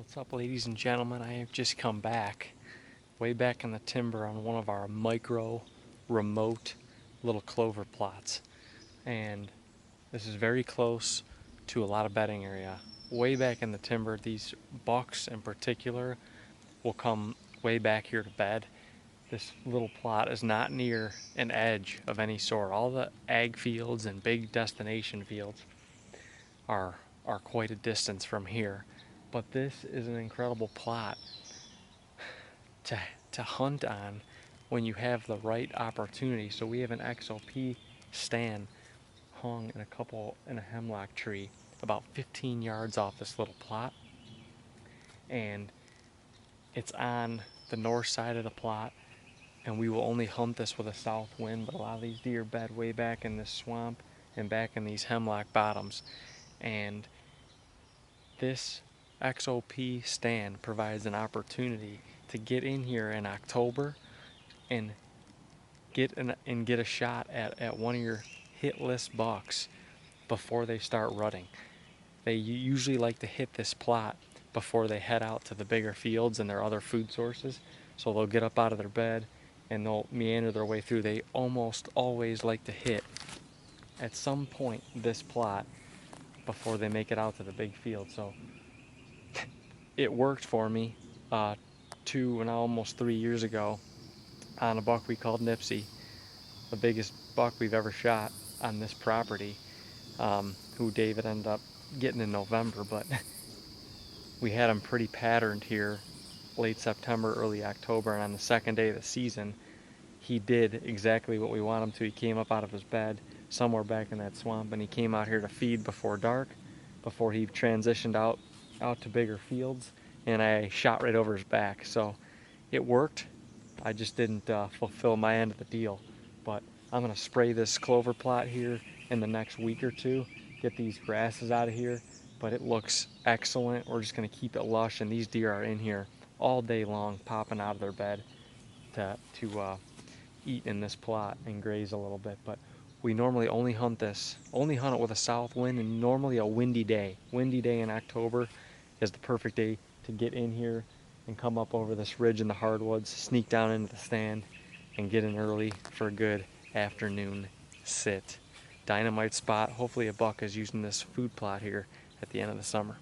What's up, ladies and gentlemen? I have just come back, way back in the timber on one of our micro, remote little clover plots. And this is very close to a lot of bedding area. Way back in the timber, these bucks in particular will come way back here to bed. This little plot is not near an edge of any sort. All the ag fields and big destination fields are quite a distance from here. But this is an incredible plot to hunt on when you have the right opportunity. So we have an XOP stand hung in a hemlock tree about 15 yards off this little plot, and it's on the north side of the plot, and we will only hunt this with a south wind. But a lot of these deer bed way back in this swamp and back in these hemlock bottoms, and this XOP stand provides an opportunity to get in here in October and get a shot at one of your hit list bucks before they start rutting. They usually like to hit this plot before they head out to the bigger fields and their other food sources. So they'll get up out of their bed and they'll meander their way through. They almost always like to hit at some point this plot before they make it out to the big field. So it worked for me 2 and almost 3 years ago on a buck we called Nipsey, the biggest buck we've ever shot on this property, who David ended up getting in November. But we had him pretty patterned here late September, early October, and on the second day of the season, he did exactly what we want him to. He came up out of his bed somewhere back in that swamp, and he came out here to feed before dark, before he transitioned out to bigger fields, and I shot right over his back. So it worked. I just didn't fulfill my end of the deal. But I'm going to spray this clover plot here in the next week or two, get these grasses out of here. But it looks excellent. We're just going to keep it lush, and these deer are in here all day long, popping out of their bed to eat in this plot and graze a little bit. But we normally only hunt it with a south wind, and normally a windy day. Windy day in October is the perfect day to get in here and come up over this ridge in the hardwoods, sneak down into the stand, and get in early for a good afternoon sit. Dynamite spot. Hopefully a buck is using this food plot here at the end of the summer.